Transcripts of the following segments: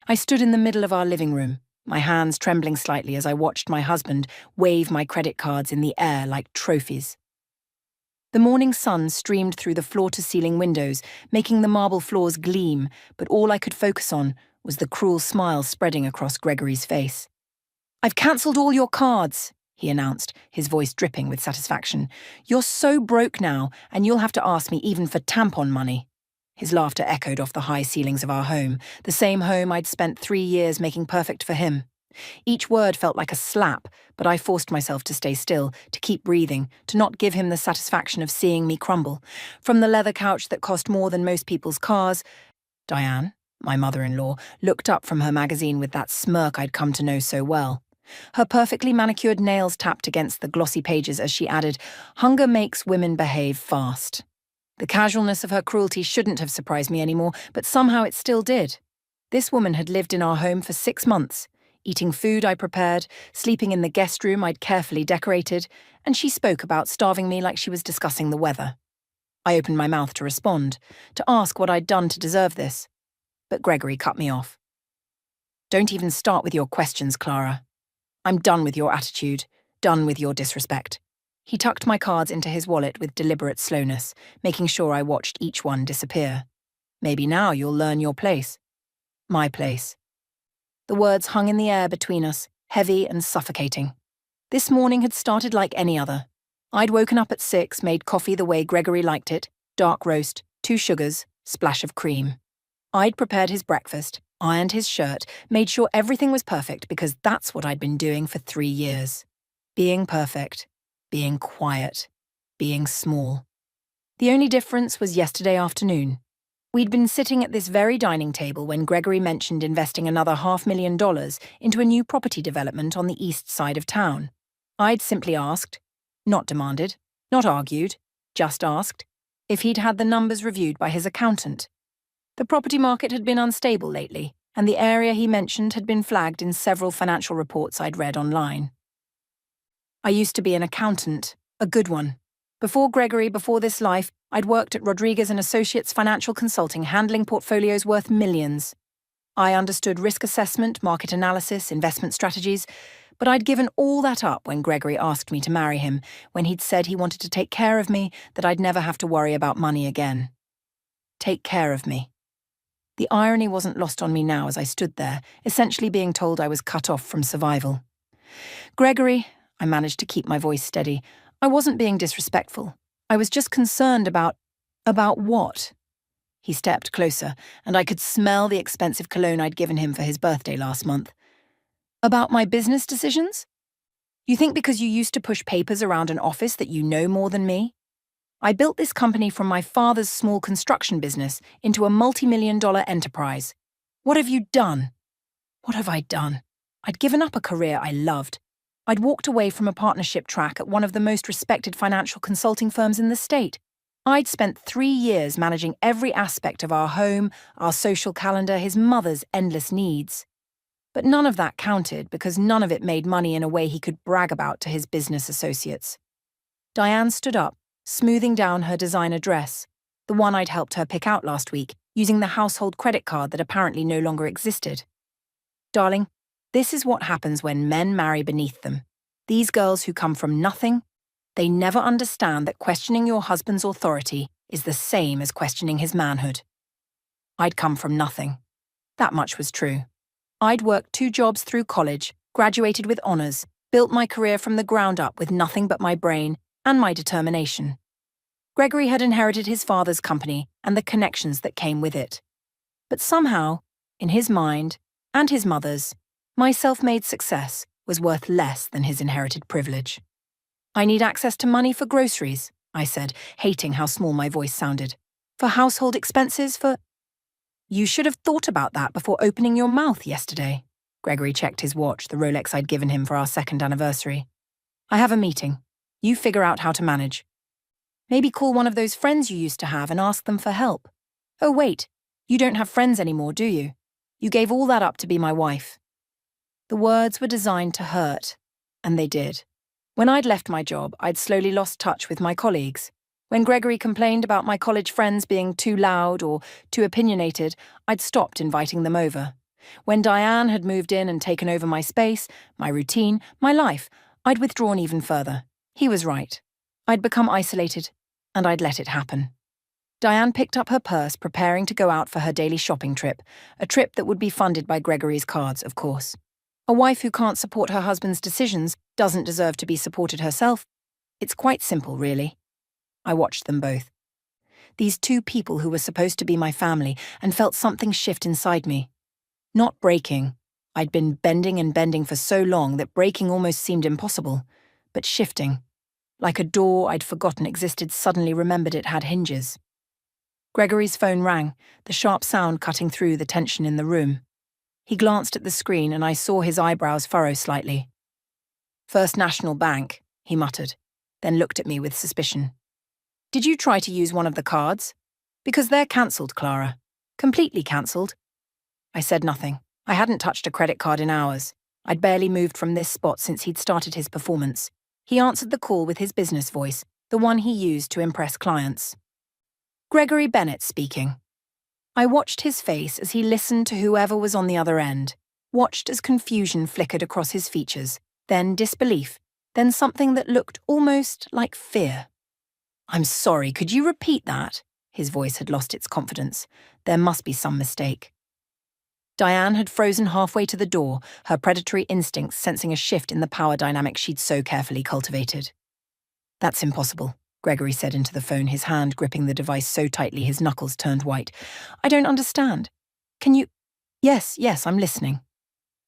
I stood in the middle of our living room, my hands trembling slightly as I watched my husband wave my credit cards in the air like trophies. The morning sun streamed through the floor-to-ceiling windows, making the marble floors gleam, but all I could focus on was the cruel smile spreading across Gregory's face. "I've cancelled all your cards," he announced, his voice dripping with satisfaction. "You're so broke now, and you'll have to ask me even for tampon money." His laughter echoed off the high ceilings of our home, the same home I'd spent 3 years making perfect for him. Each word felt like a slap, but I forced myself to stay still, to keep breathing, to not give him the satisfaction of seeing me crumble. From the leather couch that cost more than most people's cars, Diane, my mother-in-law, looked up from her magazine with that smirk I'd come to know so well. Her perfectly manicured nails tapped against the glossy pages as she added, "Hunger makes women behave fast." The casualness of her cruelty shouldn't have surprised me anymore, but somehow it still did. This woman had lived in our home for 6 months, eating food I prepared, sleeping in the guest room I'd carefully decorated, and she spoke about starving me like she was discussing the weather. I opened my mouth to respond, to ask what I'd done to deserve this. But Gregory cut me off. "Don't even start with your questions, Clara. I'm done with your attitude, done with your disrespect." He tucked my cards into his wallet with deliberate slowness, making sure I watched each one disappear. "Maybe now you'll learn your place." My place. The words hung in the air between us, heavy and suffocating. This morning had started like any other. I'd woken up at 6, made coffee the way Gregory liked it, dark roast, 2 sugars, splash of cream. I'd prepared his breakfast, ironed his shirt, made sure everything was perfect because that's what I'd been doing for 3 years. Being perfect, being quiet, being small. The only difference was yesterday afternoon. We'd been sitting at this very dining table when Gregory mentioned investing another $500,000 into a new property development on the east side of town. I'd simply asked, not demanded, not argued, just asked, if he'd had the numbers reviewed by his accountant. The property market had been unstable lately, and the area he mentioned had been flagged in several financial reports I'd read online. I used to be an accountant, a good one. Before Gregory, before this life, I'd worked at Rodriguez & Associates Financial Consulting, handling portfolios worth millions. I understood risk assessment, market analysis, investment strategies, but I'd given all that up when Gregory asked me to marry him, when he'd said he wanted to take care of me, that I'd never have to worry about money again. Take care of me. The irony wasn't lost on me now as I stood there, essentially being told I was cut off from survival. "Gregory," I managed to keep my voice steady, "I wasn't being disrespectful. I was just concerned about what?" He stepped closer, and I could smell the expensive cologne I'd given him for his birthday last month. "About my business decisions? You think because you used to push papers around an office that you know more than me? I built this company from my father's small construction business into a multi-million-dollar enterprise. What have you done?" What have I done? I'd given up a career I loved. I'd walked away from a partnership track at one of the most respected financial consulting firms in the state. I'd spent 3 years managing every aspect of our home, our social calendar, his mother's endless needs. But none of that counted because none of it made money in a way he could brag about to his business associates. Diane stood up, smoothing down her designer dress, the one I'd helped her pick out last week, using the household credit card that apparently no longer existed. "Darling, this is what happens when men marry beneath them. These girls who come from nothing, they never understand that questioning your husband's authority is the same as questioning his manhood." I'd come from nothing. That much was true. I'd worked 2 jobs through college, graduated with honors, built my career from the ground up with nothing but my brain and my determination. Gregory had inherited his father's company and the connections that came with it. But somehow, in his mind, and his mother's, my self-made success was worth less than his inherited privilege. "I need access to money for groceries," I said, hating how small my voice sounded. "For household expenses, for—" "You should have thought about that before opening your mouth yesterday." Gregory checked his watch, the Rolex I'd given him for our 2nd anniversary. "I have a meeting. You figure out how to manage. Maybe call one of those friends you used to have and ask them for help. Oh wait, you don't have friends anymore, do you? You gave all that up to be my wife." The words were designed to hurt, and they did. When I'd left my job, I'd slowly lost touch with my colleagues. When Gregory complained about my college friends being too loud or too opinionated, I'd stopped inviting them over. When Diane had moved in and taken over my space, my routine, my life, I'd withdrawn even further. He was right. I'd become isolated, and I'd let it happen. Diane picked up her purse, preparing to go out for her daily shopping trip, a trip that would be funded by Gregory's cards, of course. A wife who can't support her husband's decisions doesn't deserve to be supported herself. It's quite simple, really. I watched them both. These two people who were supposed to be my family, and felt something shift inside me. Not breaking. I'd been bending and bending for so long that breaking almost seemed impossible. But shifting. Like a door I'd forgotten existed suddenly remembered it had hinges. Gregory's phone rang, the sharp sound cutting through the tension in the room. He glanced at the screen and I saw his eyebrows furrow slightly. "First National Bank," he muttered, then looked at me with suspicion. "Did you try to use one of the cards? Because they're cancelled, Clara. Completely cancelled." I said nothing. I hadn't touched a credit card in hours. I'd barely moved from this spot since he'd started his performance. He answered the call with his business voice, the one he used to impress clients. "Gregory Bennett speaking." I watched his face as he listened to whoever was on the other end, watched as confusion flickered across his features, then disbelief, then something that looked almost like fear. "I'm sorry, could you repeat that?" His voice had lost its confidence. There must be some mistake. Diane had frozen halfway to the door, her predatory instincts sensing a shift in the power dynamic she'd so carefully cultivated. "That's impossible," Gregory said into the phone, his hand gripping the device so tightly his knuckles turned white. "I don't understand. Can you—" Yes, I'm listening."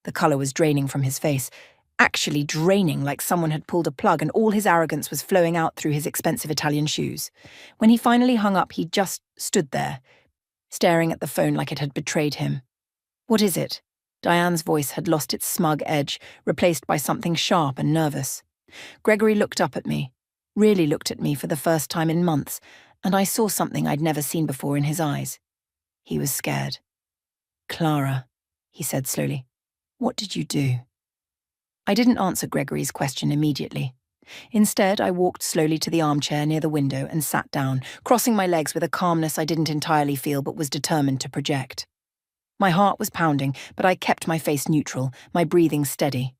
The colour was draining from his face, actually draining like someone had pulled a plug and all his arrogance was flowing out through his expensive Italian shoes. When he finally hung up, he just stood there, staring at the phone like it had betrayed him. "What is it?" Diane's voice had lost its smug edge, replaced by something sharp and nervous. Gregory looked up at me, really looked at me for the first time in months, and I saw something I'd never seen before in his eyes. He was scared. "Clara," he said slowly, "what did you do?" I didn't answer Gregory's question immediately. Instead, I walked slowly to the armchair near the window and sat down, crossing my legs with a calmness I didn't entirely feel but was determined to project. My heart was pounding, but I kept my face neutral, my breathing steady.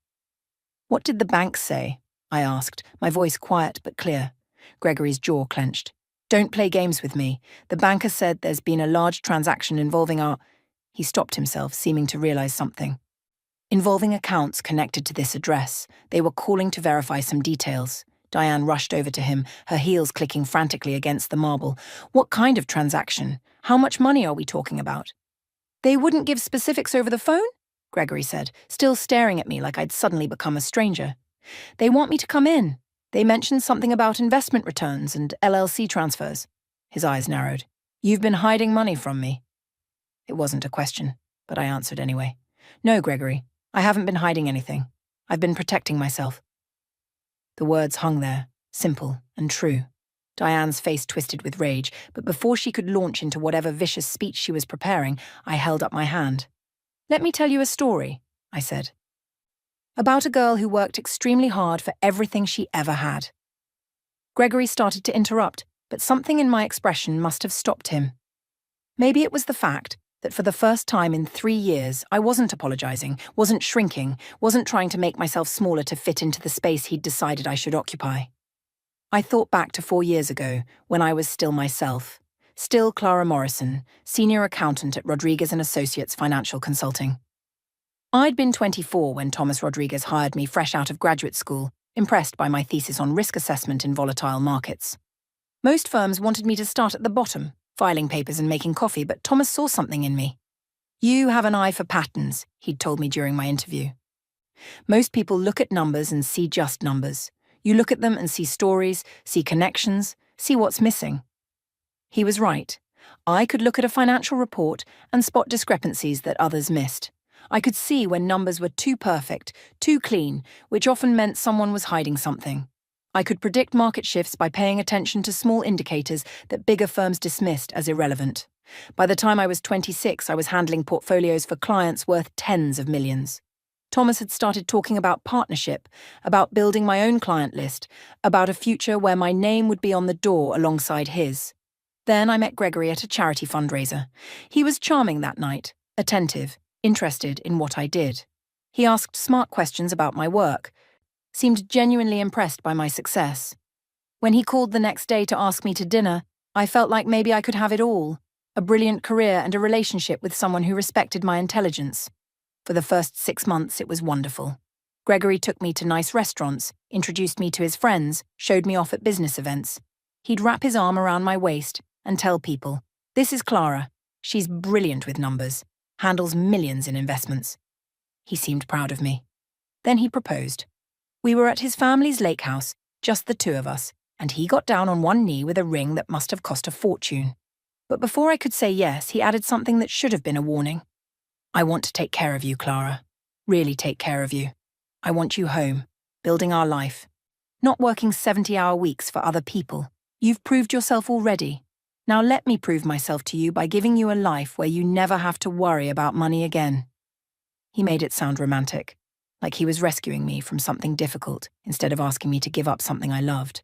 "What did the bank say?" I asked, my voice quiet but clear. Gregory's jaw clenched. "Don't play games with me. The banker said there's been a large transaction involving our—" He stopped himself, seeming to realize something. "Involving accounts connected to this address. They were calling to verify some details." Diane rushed over to him, her heels clicking frantically against the marble. "What kind of transaction? How much money are we talking about?" "They wouldn't give specifics over the phone?" Gregory said, still staring at me like I'd suddenly become a stranger. "They want me to come in. They mentioned something about investment returns and LLC transfers." His eyes narrowed. "You've been hiding money from me." It wasn't a question, but I answered anyway. "No, Gregory, I haven't been hiding anything. I've been protecting myself." The words hung there, simple and true. Diane's face twisted with rage, but before she could launch into whatever vicious speech she was preparing, I held up my hand. "Let me tell you a story," I said. "About a girl who worked extremely hard for everything she ever had." Gregory started to interrupt, but something in my expression must have stopped him. Maybe it was the fact that for the first time in 3 years, I wasn't apologizing, wasn't shrinking, wasn't trying to make myself smaller to fit into the space he'd decided I should occupy. I thought back to 4 years ago, when I was still myself, still Clara Morrison, senior accountant at Rodriguez & Associates Financial Consulting. I'd been 24 when Thomas Rodriguez hired me fresh out of graduate school, impressed by my thesis on risk assessment in volatile markets. Most firms wanted me to start at the bottom, filing papers and making coffee, but Thomas saw something in me. "You have an eye for patterns," he'd told me during my interview. "Most people look at numbers and see just numbers. You look at them and see stories, see connections, see what's missing." He was right. I could look at a financial report and spot discrepancies that others missed. I could see when numbers were too perfect, too clean, which often meant someone was hiding something. I could predict market shifts by paying attention to small indicators that bigger firms dismissed as irrelevant. By the time I was 26, I was handling portfolios for clients worth tens of millions. Thomas had started talking about partnership, about building my own client list, about a future where my name would be on the door alongside his. Then I met Gregory at a charity fundraiser. He was charming that night, attentive, interested in what I did. He asked smart questions about my work, seemed genuinely impressed by my success. When he called the next day to ask me to dinner, I felt like maybe I could have it all: a brilliant career and a relationship with someone who respected my intelligence. For the first 6 months, it was wonderful. Gregory took me to nice restaurants, introduced me to his friends, showed me off at business events. He'd wrap his arm around my waist and tell people, "This is Clara. She's brilliant with numbers, handles millions in investments." He seemed proud of me. Then he proposed. We were at his family's lake house, just the two of us, and he got down on one knee with a ring that must have cost a fortune. But before I could say yes, he added something that should have been a warning. "I want to take care of you, Clara. Really take care of you. I want you home, building our life. Not working 70-hour weeks for other people. You've proved yourself already. Now let me prove myself to you by giving you a life where you never have to worry about money again." He made it sound romantic, like he was rescuing me from something difficult instead of asking me to give up something I loved.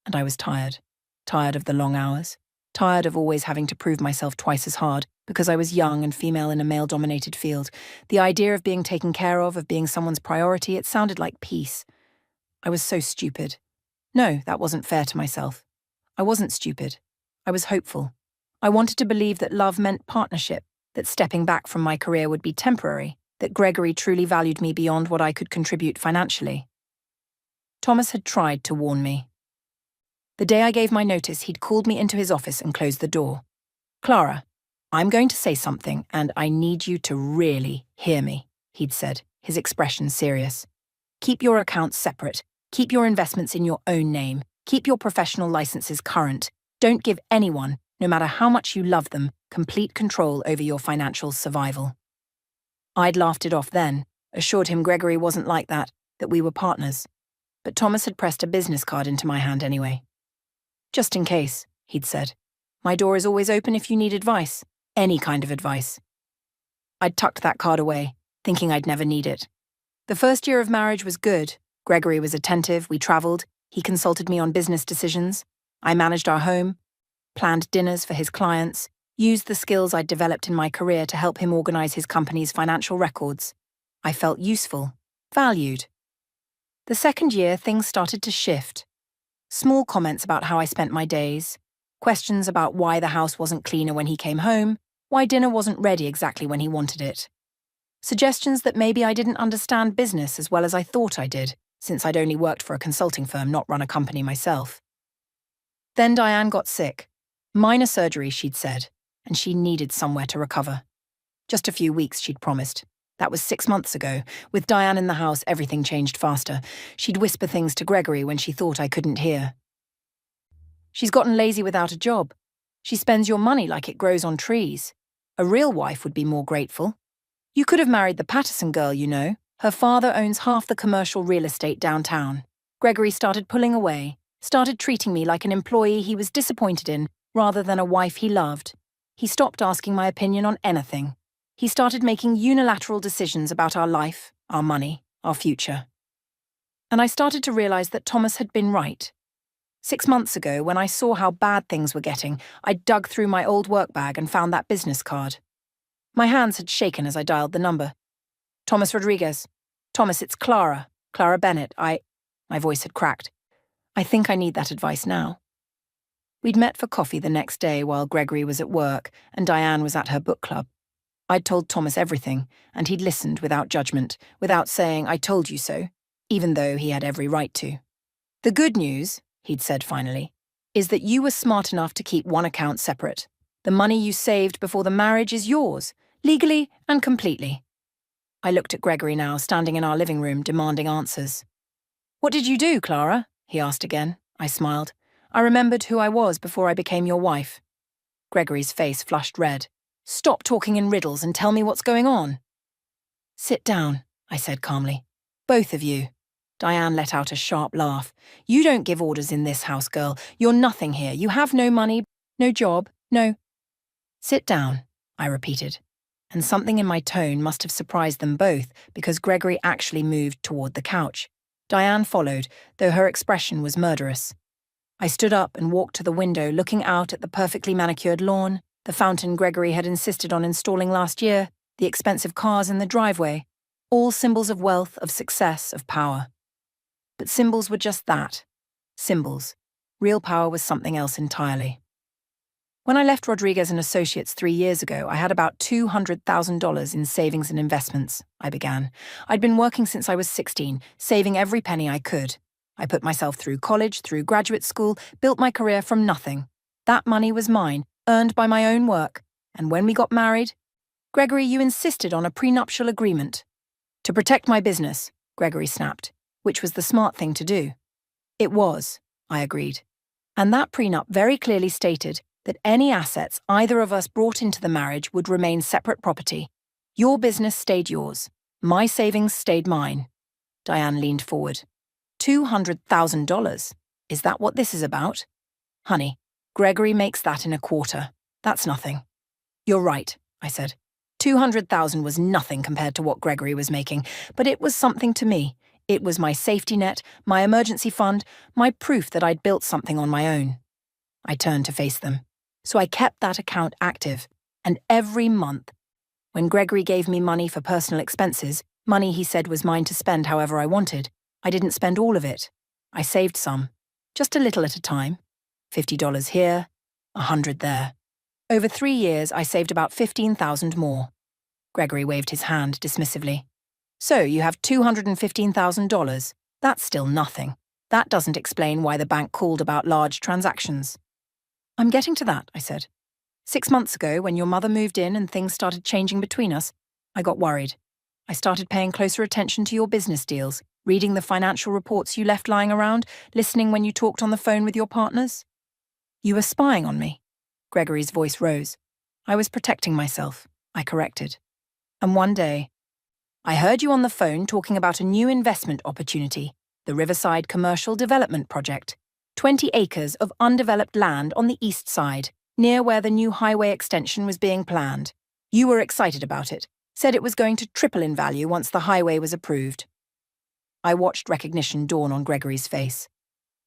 And I was tired. Tired of the long hours. Tired of always having to prove myself twice as hard because I was young and female in a male-dominated field. The idea of being taken care of being someone's priority, it sounded like peace. I was so stupid. No, that wasn't fair to myself. I wasn't stupid. I was hopeful. I wanted to believe that love meant partnership, that stepping back from my career would be temporary, that Gregory truly valued me beyond what I could contribute financially. Thomas had tried to warn me. The day I gave my notice, he'd called me into his office and closed the door. "Clara, I'm going to say something, and I need you to really hear me," he'd said, his expression serious. "Keep your accounts separate. Keep your investments in your own name. Keep your professional licenses current. Don't give anyone, no matter how much you love them, complete control over your financial survival." I'd laughed it off then, assured him Gregory wasn't like that we were partners. But Thomas had pressed a business card into my hand anyway. "Just in case," he'd said. "My door is always open if you need advice. Any kind of advice." I'd tucked that card away, thinking I'd never need it. The first year of marriage was good. Gregory was attentive, we travelled, he consulted me on business decisions. I managed our home, planned dinners for his clients, used the skills I'd developed in my career to help him organise his company's financial records. I felt useful, valued. The second year, things started to shift. Small comments about how I spent my days, questions about why the house wasn't cleaner when he came home, why dinner wasn't ready exactly when he wanted it. Suggestions that maybe I didn't understand business as well as I thought I did, since I'd only worked for a consulting firm, not run a company myself. Then Diane got sick. Minor surgery, she'd said, and she needed somewhere to recover. Just a few weeks, she'd promised. That was 6 months ago. With Diane in the house, everything changed faster. She'd whisper things to Gregory when she thought I couldn't hear. "She's gotten lazy without a job. She spends your money like it grows on trees. A real wife would be more grateful. You could have married the Patterson girl, you know. Her father owns half the commercial real estate downtown." Gregory started pulling away, started treating me like an employee he was disappointed in rather than a wife he loved. He stopped asking my opinion on anything. He started making unilateral decisions about our life, our money, our future. And I started to realize that Thomas had been right. 6 months ago, when I saw how bad things were getting, I dug through my old work bag and found that business card. My hands had shaken as I dialed the number. "Thomas Rodriguez. Thomas, it's Clara. Clara Bennett. My voice had cracked. "I think I need that advice now." We'd met for coffee the next day while Gregory was at work and Diane was at her book club. I'd told Thomas everything, and he'd listened without judgment, without saying, "I told you so," even though he had every right to. "The good news," he'd said finally, "is that you were smart enough to keep one account separate. The money you saved before the marriage is yours, legally and completely." I looked at Gregory now, standing in our living room, demanding answers. "What did you do, Clara?" he asked again. I smiled. "I remembered who I was before I became your wife." Gregory's face flushed red. "Stop talking in riddles and tell me what's going on." "Sit down," I said calmly. "Both of you." Diane let out a sharp laugh. "You don't give orders in this house, girl. You're nothing here. You have no money, no job, no—" "Sit down," I repeated. And something in my tone must have surprised them both because Gregory actually moved toward the couch. Diane followed, though her expression was murderous. I stood up and walked to the window, looking out at the perfectly manicured lawn, the fountain Gregory had insisted on installing last year, the expensive cars in the driveway, all symbols of wealth, of success, of power. But symbols were just that, symbols. Real power was something else entirely. When I left Rodriguez and Associates 3 years ago, I had about $200,000 in savings and investments, I began. I'd been working since I was 16, saving every penny I could. I put myself through college, through graduate school, built my career from nothing. That money was mine, earned by my own work. And when we got married, Gregory, you insisted on a prenuptial agreement. To protect my business, Gregory snapped, which was the smart thing to do. It was, I agreed. And that prenup very clearly stated that any assets either of us brought into the marriage would remain separate property. Your business stayed yours. My savings stayed mine. Diane leaned forward. $200,000? Is that what this is about? Honey, Gregory makes that in a quarter. That's nothing. You're right, I said. 200,000 was nothing compared to what Gregory was making, but it was something to me. It was my safety net, my emergency fund, my proof that I'd built something on my own. I turned to face them. So I kept that account active, and every month, when Gregory gave me money for personal expenses, money he said was mine to spend however I wanted, I didn't spend all of it. I saved some, just a little at a time. $50 here, $100 there. Over 3 years, I saved about $15,000 more. Gregory waved his hand dismissively. So you have $215,000. That's still nothing. That doesn't explain why the bank called about large transactions. I'm getting to that, I said. 6 months ago, when your mother moved in and things started changing between us, I got worried. I started paying closer attention to your business deals, reading the financial reports you left lying around, listening when you talked on the phone with your partners. You were spying on me. Gregory's voice rose. I was protecting myself, I corrected. And one day, I heard you on the phone talking about a new investment opportunity, the Riverside Commercial Development Project. 20 acres of undeveloped land on the east side, near where the new highway extension was being planned. You were excited about it, said it was going to triple in value once the highway was approved. I watched recognition dawn on Gregory's face.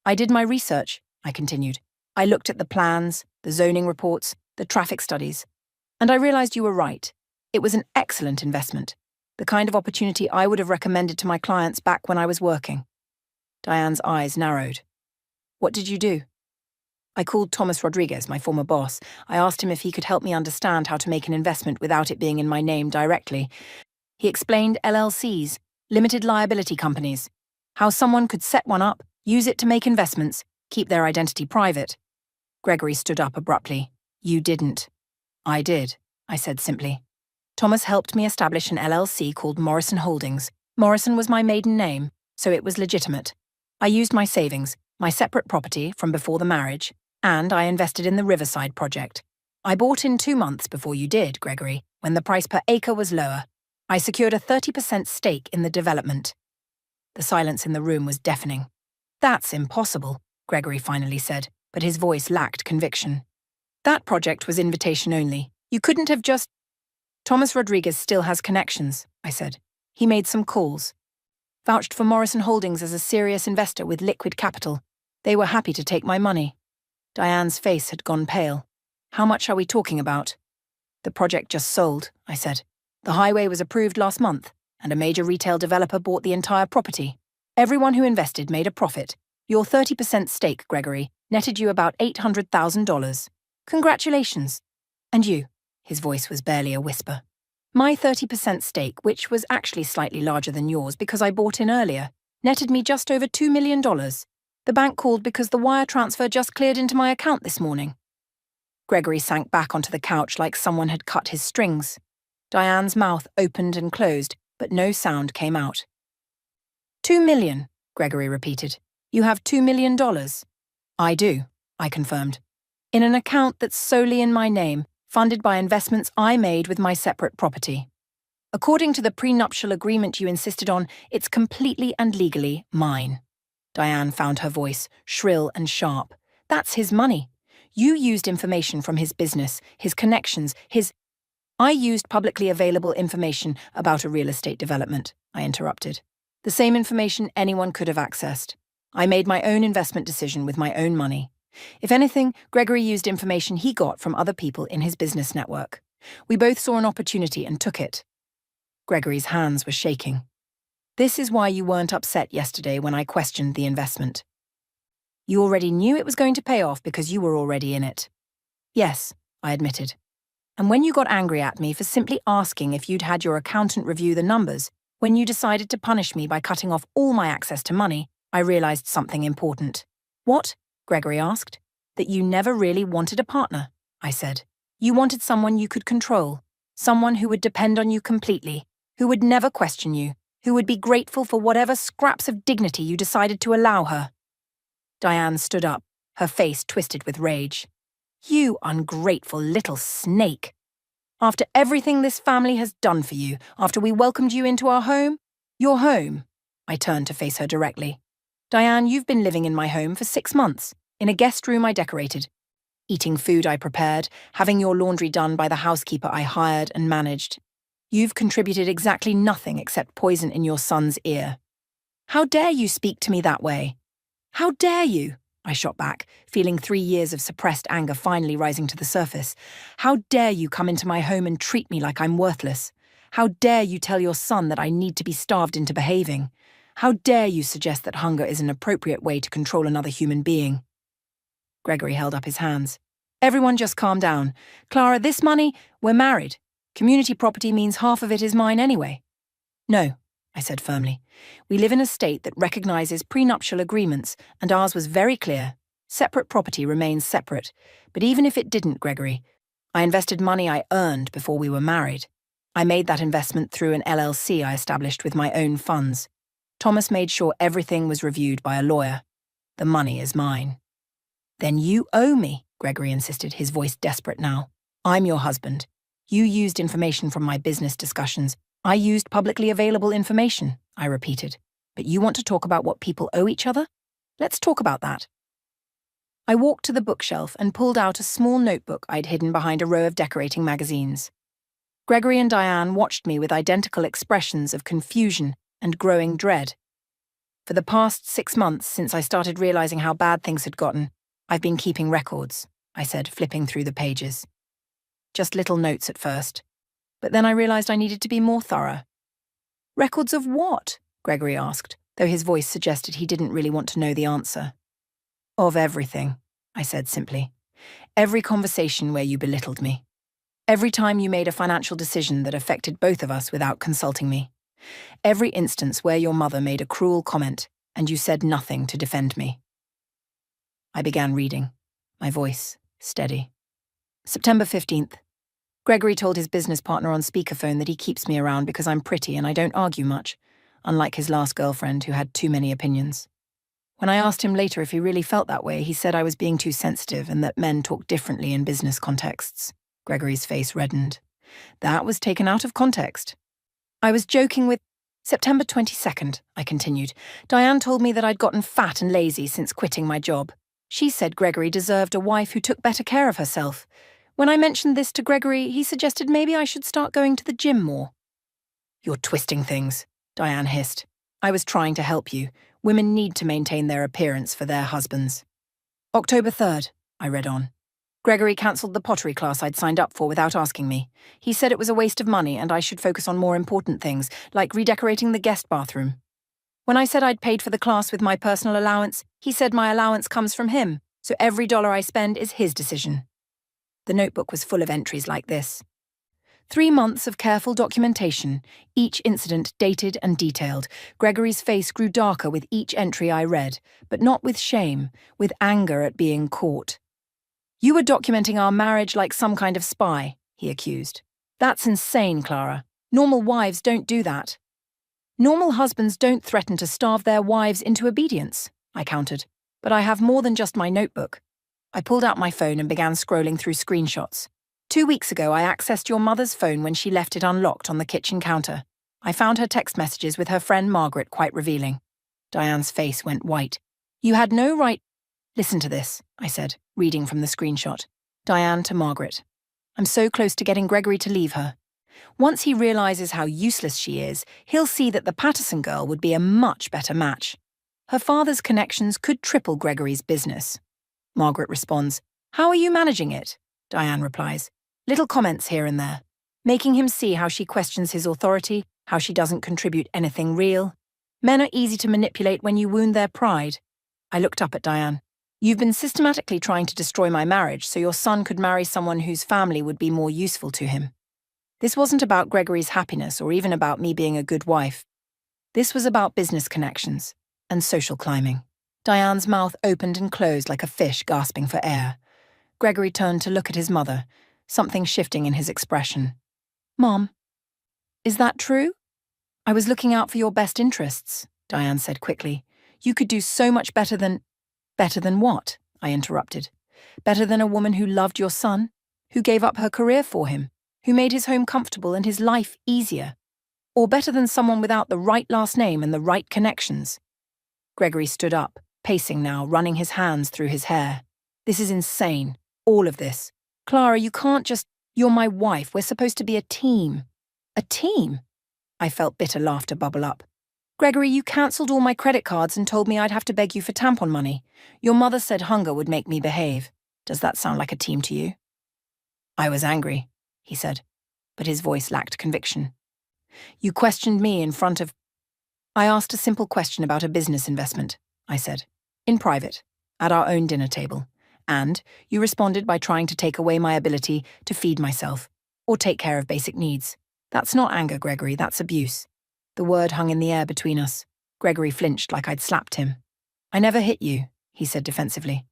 I did my research, I continued. I looked at the plans, the zoning reports, the traffic studies, and I realized you were right. It was an excellent investment, the kind of opportunity I would have recommended to my clients back when I was working. Diane's eyes narrowed. What did you do? I called Thomas Rodriguez, my former boss. I asked him if he could help me understand how to make an investment without it being in my name directly. He explained LLCs, limited liability companies, how someone could set one up, use it to make investments, keep their identity private. Gregory stood up abruptly. You didn't. I did, I said simply. Thomas helped me establish an LLC called Morrison Holdings. Morrison was my maiden name, so it was legitimate. I used my savings, my separate property from before the marriage, and I invested in the Riverside project. I bought in 2 months before you did, Gregory, when the price per acre was lower. I secured a 30% stake in the development. The silence in the room was deafening. That's impossible, Gregory finally said, but his voice lacked conviction. That project was invitation only. You couldn't have just... Thomas Rodriguez still has connections, I said. He made some calls. Vouched for Morrison Holdings as a serious investor with liquid capital. They were happy to take my money. Diane's face had gone pale. How much are we talking about? The project just sold, I said. The highway was approved last month, and a major retail developer bought the entire property. Everyone who invested made a profit. Your 30% stake, Gregory, netted you about $800,000. Congratulations. And you, his voice was barely a whisper. My 30% stake, which was actually slightly larger than yours because I bought in earlier, netted me just over $2 million. The bank called because the wire transfer just cleared into my account this morning. Gregory sank back onto the couch like someone had cut his strings. Diane's mouth opened and closed, but no sound came out. $2 million, Gregory repeated. You have $2 million. I do, I confirmed. In an account that's solely in my name, funded by investments I made with my separate property. According to the prenuptial agreement you insisted on, it's completely and legally mine. Diane found her voice, shrill and sharp. That's his money. You used information from his business, his connections, I used publicly available information about a real estate development, I interrupted. The same information anyone could have accessed. I made my own investment decision with my own money. If anything, Gregory used information he got from other people in his business network. We both saw an opportunity and took it. Gregory's hands were shaking. This is why you weren't upset yesterday when I questioned the investment. You already knew it was going to pay off because you were already in it. Yes, I admitted. And when you got angry at me for simply asking if you'd had your accountant review the numbers, when you decided to punish me by cutting off all my access to money, I realized something important. What? Gregory asked. That you never really wanted a partner, I said. You wanted someone you could control, someone who would depend on you completely, who would never question you, who would be grateful for whatever scraps of dignity you decided to allow her. Diane stood up, her face twisted with rage. You ungrateful little snake. After everything this family has done for you, after we welcomed you into our home, your home, I turned to face her directly. Diane, you've been living in my home for 6 months, in a guest room I decorated, eating food I prepared, having your laundry done by the housekeeper I hired and managed. You've contributed exactly nothing except poison in your son's ear. How dare you speak to me that way? How dare you? I shot back, feeling 3 years of suppressed anger finally rising to the surface. How dare you come into my home and treat me like I'm worthless? How dare you tell your son that I need to be starved into behaving? How dare you suggest that hunger is an appropriate way to control another human being? Gregory held up his hands. Everyone just calm down. Clara, this money, we're married. Community property means half of it is mine anyway. No, I said firmly. We live in a state that recognizes prenuptial agreements, and ours was very clear. Separate property remains separate. But even if it didn't, Gregory, I invested money I earned before we were married. I made that investment through an LLC I established with my own funds. Thomas made sure everything was reviewed by a lawyer. The money is mine. Then you owe me, Gregory insisted, his voice desperate now. I'm your husband. You used information from my business discussions. I used publicly available information, I repeated. But you want to talk about what people owe each other? Let's talk about that. I walked to the bookshelf and pulled out a small notebook I'd hidden behind a row of decorating magazines. Gregory and Diane watched me with identical expressions of confusion and growing dread. For the past 6 months, since I started realizing how bad things had gotten, I've been keeping records, I said, flipping through the pages. Just little notes at first. But then I realized I needed to be more thorough. Records of what? Gregory asked, though his voice suggested he didn't really want to know the answer. Of everything, I said simply. Every conversation where you belittled me. Every time you made a financial decision that affected both of us without consulting me. Every instance where your mother made a cruel comment and you said nothing to defend me. I began reading, my voice steady. September 15th. Gregory told his business partner on speakerphone that he keeps me around because I'm pretty and I don't argue much, unlike his last girlfriend who had too many opinions. When I asked him later if he really felt that way, he said I was being too sensitive and that men talk differently in business contexts. Gregory's face reddened. That was taken out of context. I was joking with... September 22nd, I continued. Diane told me that I'd gotten fat and lazy since quitting my job. She said Gregory deserved a wife who took better care of herself. When I mentioned this to Gregory, he suggested maybe I should start going to the gym more. You're twisting things, Diane hissed. I was trying to help you. Women need to maintain their appearance for their husbands. October 3rd, I read on. Gregory cancelled the pottery class I'd signed up for without asking me. He said it was a waste of money and I should focus on more important things, like redecorating the guest bathroom. When I said I'd paid for the class with my personal allowance, he said my allowance comes from him, so every dollar I spend is his decision. The notebook was full of entries like this. 3 months of careful documentation, each incident dated and detailed. Gregory's face grew darker with each entry I read, but not with shame, with anger at being caught. You were documenting our marriage like some kind of spy, he accused. That's insane, Clara. Normal wives don't do that. Normal husbands don't threaten to starve their wives into obedience, I countered. But I have more than just my notebook. I pulled out my phone and began scrolling through screenshots. 2 weeks ago, I accessed your mother's phone when she left it unlocked on the kitchen counter. I found her text messages with her friend Margaret quite revealing. Diane's face went white. You had no right... Listen to this, I said, reading from the screenshot. Diane to Margaret. I'm so close to getting Gregory to leave her. Once he realizes how useless she is, he'll see that the Patterson girl would be a much better match. Her father's connections could triple Gregory's business. Margaret responds, How are you managing it? Diane replies, Little comments here and there, making him see how she questions his authority, how she doesn't contribute anything real. Men are easy to manipulate when you wound their pride. I looked up at Diane. You've been systematically trying to destroy my marriage so your son could marry someone whose family would be more useful to him. This wasn't about Gregory's happiness or even about me being a good wife. This was about business connections and social climbing. Diane's mouth opened and closed like a fish gasping for air. Gregory turned to look at his mother, something shifting in his expression. Mom, is that true? I was looking out for your best interests, Diane said quickly. You could do so much better than... Better than what? I interrupted. Better than a woman who loved your son, who gave up her career for him, who made his home comfortable and his life easier. Or better than someone without the right last name and the right connections. Gregory stood up, pacing now, running his hands through his hair. This is insane. All of this. Clara, you can't just... You're my wife. We're supposed to be a team. A team? I felt bitter laughter bubble up. Gregory, you cancelled all my credit cards and told me I'd have to beg you for tampon money. Your mother said hunger would make me behave. Does that sound like a team to you? I was angry, he said, but his voice lacked conviction. You questioned me in front of... I asked a simple question about a business investment, I said, in private, at our own dinner table. And you responded by trying to take away my ability to feed myself or take care of basic needs. That's not anger, Gregory, that's abuse. The word hung in the air between us. Gregory flinched like I'd slapped him. I never hit you, he said defensively.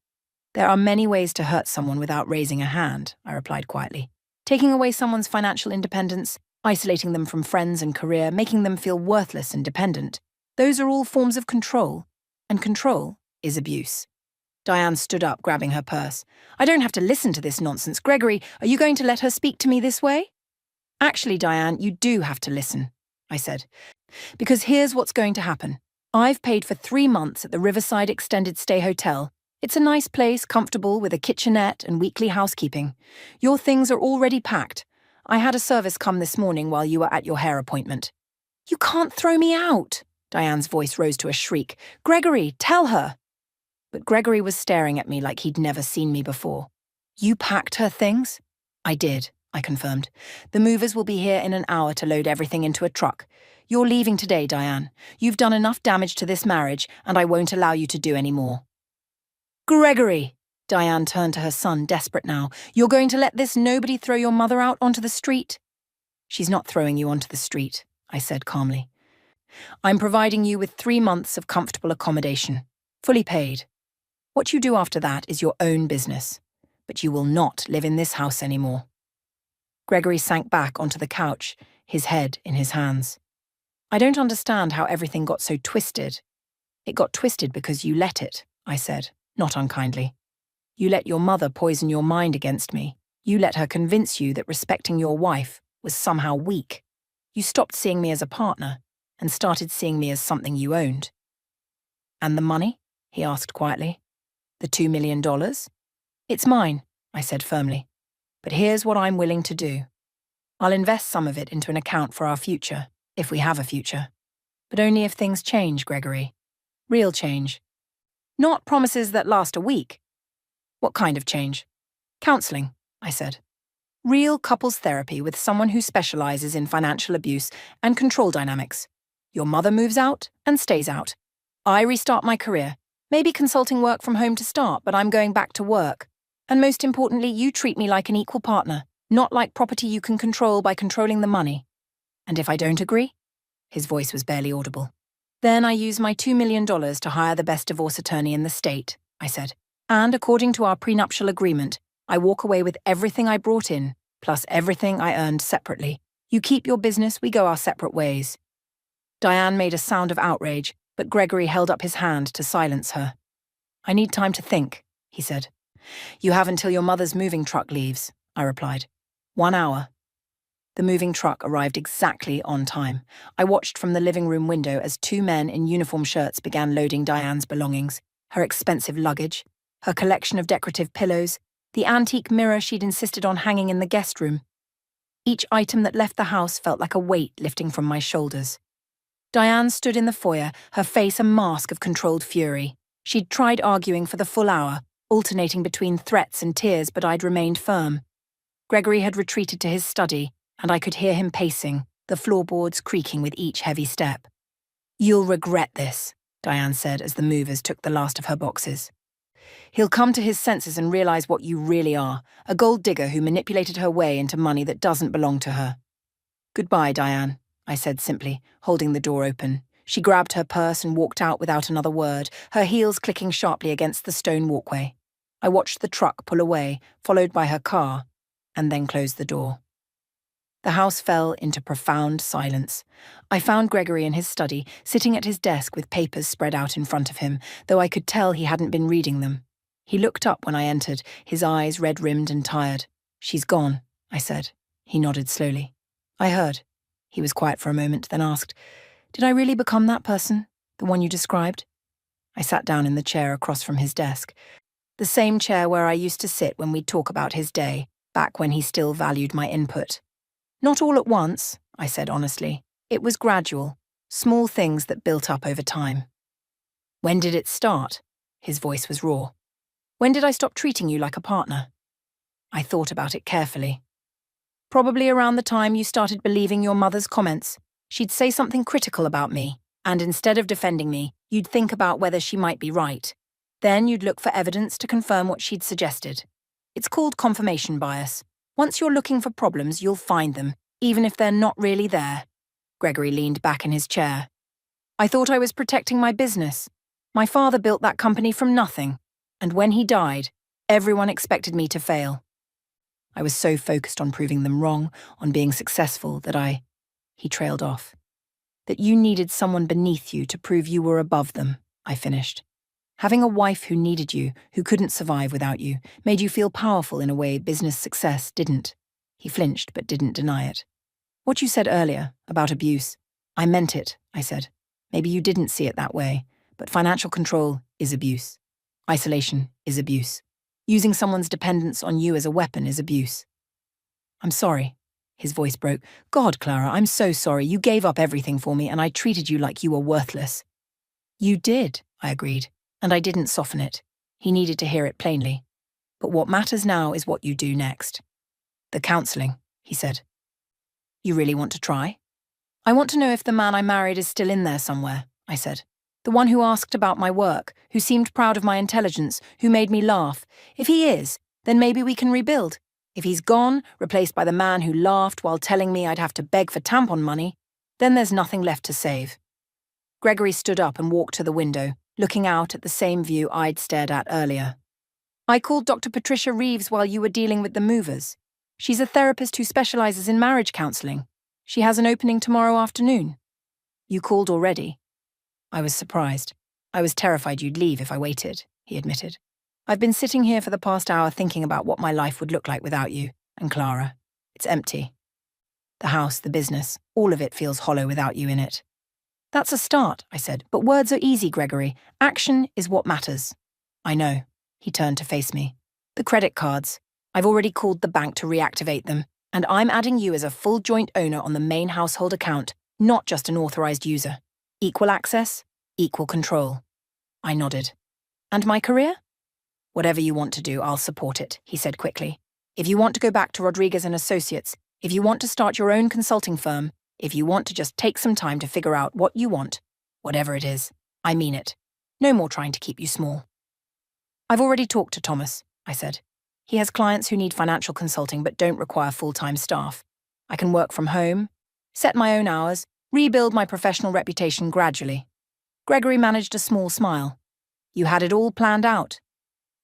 There are many ways to hurt someone without raising a hand, I replied quietly. Taking away someone's financial independence, isolating them from friends and career, making them feel worthless and dependent. Those are all forms of control, and control is abuse. Diane stood up, grabbing her purse. I don't have to listen to this nonsense. Gregory, are you going to let her speak to me this way? Actually, Diane, you do have to listen, I said. Because here's what's going to happen. I've paid for 3 months at the Riverside Extended Stay Hotel. It's a nice place, comfortable, with a kitchenette and weekly housekeeping. Your things are already packed. I had a service come this morning while you were at your hair appointment. You can't throw me out. Diane's voice rose to a shriek. Gregory, tell her. But Gregory was staring at me like he'd never seen me before. You packed her things? I did, I confirmed. The movers will be here in an hour to load everything into a truck. You're leaving today, Diane. You've done enough damage to this marriage, and I won't allow you to do any more. Gregory! Diane turned to her son, desperate now. You're going to let this nobody throw your mother out onto the street? She's not throwing you onto the street, I said calmly. I'm providing you with 3 months of comfortable accommodation, fully paid. What you do after that is your own business, but you will not live in this house anymore. Gregory sank back onto the couch, his head in his hands. I don't understand how everything got so twisted. It got twisted because you let it, I said, not unkindly. You let your mother poison your mind against me. You let her convince you that respecting your wife was somehow weak. You stopped seeing me as a partner and started seeing me as something you owned. And the money? He asked quietly. The $2 million? It's mine, I said firmly. But here's what I'm willing to do. I'll invest some of it into an account for our future, if we have a future. But only if things change, Gregory. Real change. Not promises that last a week. What kind of change? Counseling, I said. Real couples therapy with someone who specializes in financial abuse and control dynamics. Your mother moves out and stays out. I restart my career. Maybe consulting work from home to start, but I'm going back to work. And most importantly, you treat me like an equal partner, not like property you can control by controlling the money. And if I don't agree? His voice was barely audible. Then I use my $2 million to hire the best divorce attorney in the state, I said. And according to our prenuptial agreement, I walk away with everything I brought in, plus everything I earned separately. You keep your business, we go our separate ways. Diane made a sound of outrage, but Gregory held up his hand to silence her. I need time to think, he said. You have until your mother's moving truck leaves, I replied. 1 hour. The moving truck arrived exactly on time. I watched from the living room window as 2 men in uniform shirts began loading Diane's belongings, her expensive luggage, her collection of decorative pillows, the antique mirror she'd insisted on hanging in the guest room. Each item that left the house felt like a weight lifting from my shoulders. Diane stood in the foyer, her face a mask of controlled fury. She'd tried arguing for the full hour, alternating between threats and tears, but I'd remained firm. Gregory had retreated to his study, and I could hear him pacing, the floorboards creaking with each heavy step. "You'll regret this," Diane said as the movers took the last of her boxes. "He'll come to his senses and realize what you really are, a gold digger who manipulated her way into money that doesn't belong to her." "Goodbye, Diane," I said simply, holding the door open. She grabbed her purse and walked out without another word, her heels clicking sharply against the stone walkway. I watched the truck pull away, followed by her car, and then closed the door. The house fell into profound silence. I found Gregory in his study, sitting at his desk with papers spread out in front of him, though I could tell he hadn't been reading them. He looked up when I entered, his eyes red-rimmed and tired. "She's gone," I said. He nodded slowly. "I heard." He was quiet for a moment, then asked, "Did I really become that person, the one you described?" I sat down in the chair across from his desk, the same chair where I used to sit when we'd talk about his day, back when he still valued my input. "Not all at once," I said honestly. "It was gradual, small things that built up over time." "When did it start?" His voice was raw. "When did I stop treating you like a partner?" I thought about it carefully. "Probably around the time you started believing your mother's comments. She'd say something critical about me, and instead of defending me, you'd think about whether she might be right. Then you'd look for evidence to confirm what she'd suggested. It's called confirmation bias. Once you're looking for problems, you'll find them, even if they're not really there." Gregory leaned back in his chair. "I thought I was protecting my business. My father built that company from nothing, and when he died, everyone expected me to fail. I was so focused on proving them wrong, on being successful, that He trailed off. "That you needed someone beneath you to prove you were above them," I finished. "Having a wife who needed you, who couldn't survive without you, made you feel powerful in a way business success didn't." He flinched but didn't deny it. "What you said earlier, about abuse, I meant it," I said. "Maybe you didn't see it that way, but financial control is abuse. Isolation is abuse. Using someone's dependence on you as a weapon is abuse." "I'm sorry." His voice broke. "God, Clara, I'm so sorry. You gave up everything for me and I treated you like you were worthless." "You did," I agreed, and I didn't soften it. He needed to hear it plainly. "But what matters now is what you do next." "The counselling," he said. "You really want to try?" "I want to know if the man I married is still in there somewhere," I said. "The one who asked about my work, who seemed proud of my intelligence, who made me laugh. If he is, then maybe we can rebuild. If he's gone, replaced by the man who laughed while telling me I'd have to beg for tampon money, then there's nothing left to save." Gregory stood up and walked to the window, looking out at the same view I'd stared at earlier. "I called Dr. Patricia Reeves while you were dealing with the movers. She's a therapist who specializes in marriage counseling. She has an opening tomorrow afternoon." "You called already?" I was surprised. "I was terrified you'd leave if I waited," he admitted. "I've been sitting here for the past hour thinking about what my life would look like without you and Clara. It's empty. The house, the business, all of it feels hollow without you in it." "That's a start," I said, "but words are easy, Gregory. Action is what matters." "I know." He turned to face me. "The credit cards. I've already called the bank to reactivate them, and I'm adding you as a full joint owner on the main household account, not just an authorized user. Equal access, equal control." I nodded. "And my career?" "Whatever you want to do, I'll support it," he said quickly. "If you want to go back to Rodriguez and Associates, if you want to start your own consulting firm, if you want to just take some time to figure out what you want, whatever it is, I mean it. No more trying to keep you small." "I've already talked to Thomas," I said. "He has clients who need financial consulting but don't require full-time staff. I can work from home, set my own hours, rebuild my professional reputation gradually." Gregory managed a small smile. "You had it all planned out."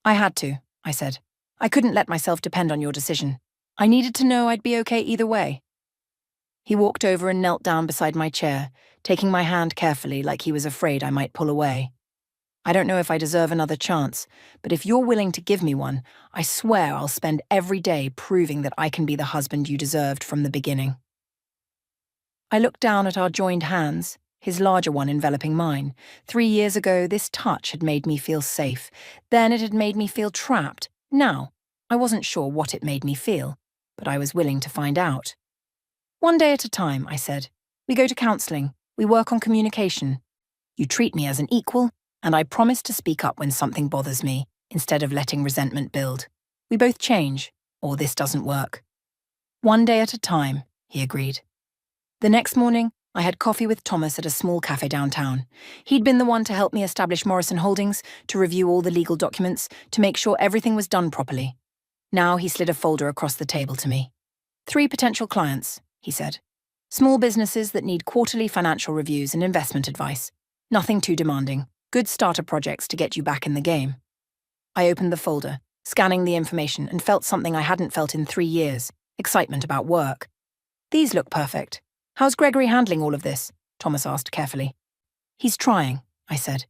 "I had to," I said. "I couldn't let myself depend on your decision. I needed to know I'd be okay either way." He walked over and knelt down beside my chair, taking my hand carefully like he was afraid I might pull away. "I don't know if I deserve another chance, but if you're willing to give me one, I swear I'll spend every day proving that I can be the husband you deserved from the beginning." I looked down at our joined hands, his larger one enveloping mine. 3 years ago, this touch had made me feel safe. Then it had made me feel trapped. Now, I wasn't sure what it made me feel, but I was willing to find out. "One day at a time," I said. "We go to counseling. We work on communication. You treat me as an equal, and I promise to speak up when something bothers me, instead of letting resentment build. We both change, or this doesn't work. One day at a time, he agreed. The next morning, I had coffee with Thomas at a small cafe downtown. He'd been the one to help me establish Morrison Holdings, to review all the legal documents, to make sure everything was done properly. Now he slid a folder across the table to me. 3 potential clients, he said. Small businesses that need quarterly financial reviews and investment advice. Nothing too demanding. Good starter projects to get you back in the game. I opened the folder, scanning the information, and felt something I hadn't felt in 3 years. Excitement about work. These look perfect. How's Gregory handling all of this? Thomas asked carefully. He's trying, I said.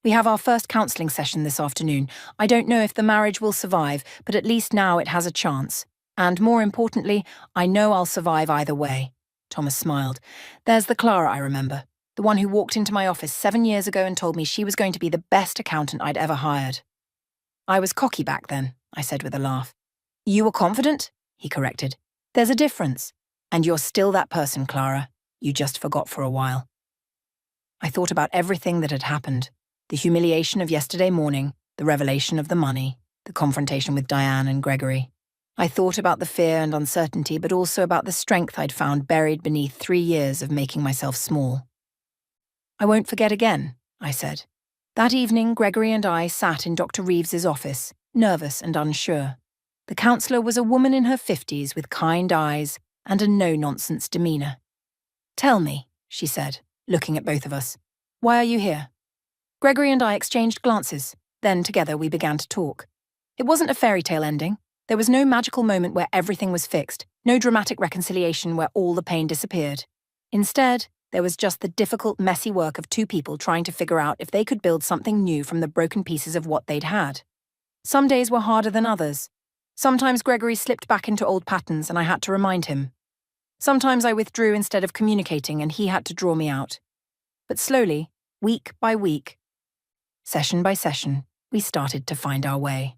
We have our first counselling session this afternoon. I don't know if the marriage will survive, but at least now it has a chance. And more importantly, I know I'll survive either way. Thomas smiled. There's the Clara I remember, the one who walked into my office 7 years ago and told me she was going to be the best accountant I'd ever hired. I was cocky back then, I said with a laugh. You were confident? He corrected. There's a difference. And you're still that person, Clara. You just forgot for a while. I thought about everything that had happened. The humiliation of yesterday morning, the revelation of the money, the confrontation with Diane and Gregory. I thought about the fear and uncertainty, but also about the strength I'd found buried beneath 3 years of making myself small. I won't forget again, I said. That evening, Gregory and I sat in Dr. Reeves's office, nervous and unsure. The counsellor was a woman in her 50s with kind eyes and a no-nonsense demeanour. Tell me, she said, looking at both of us. Why are you here? Gregory and I exchanged glances. Then together we began to talk. It wasn't a fairy tale ending. There was no magical moment where everything was fixed, no dramatic reconciliation where all the pain disappeared. Instead, there was just the difficult, messy work of 2 people trying to figure out if they could build something new from the broken pieces of what they'd had. Some days were harder than others. Sometimes Gregory slipped back into old patterns and I had to remind him. Sometimes I withdrew instead of communicating and he had to draw me out. But slowly, week by week, session by session, we started to find our way.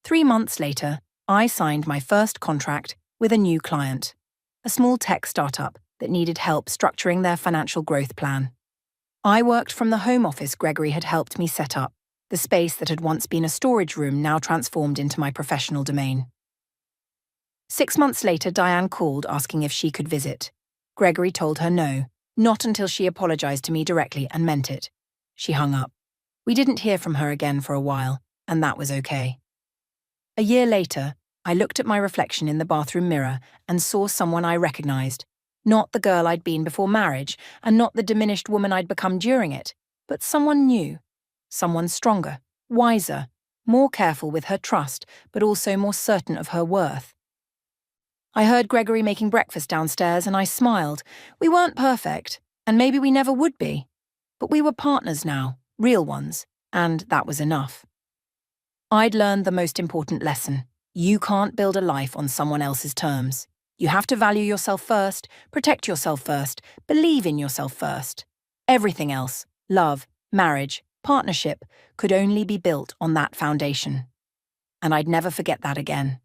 3 months later, I signed my first contract with a new client, a small tech startup that needed help structuring their financial growth plan. I worked from the home office Gregory had helped me set up, the space that had once been a storage room now transformed into my professional domain. 6 months later, Diane called asking if she could visit. Gregory told her no, not until she apologized to me directly and meant it. She hung up. We didn't hear from her again for a while, and that was okay. A year later, I looked at my reflection in the bathroom mirror and saw someone I recognized. Not the girl I'd been before marriage, and not the diminished woman I'd become during it, but someone new. Someone stronger, wiser, more careful with her trust, but also more certain of her worth. I heard Gregory making breakfast downstairs and I smiled. We weren't perfect, and maybe we never would be. But we were partners now, real ones, and that was enough. I'd learned the most important lesson. You can't build a life on someone else's terms. You have to value yourself first, protect yourself first, believe in yourself first. Everything else, love, marriage, partnership, could only be built on that foundation. And I'd never forget that again.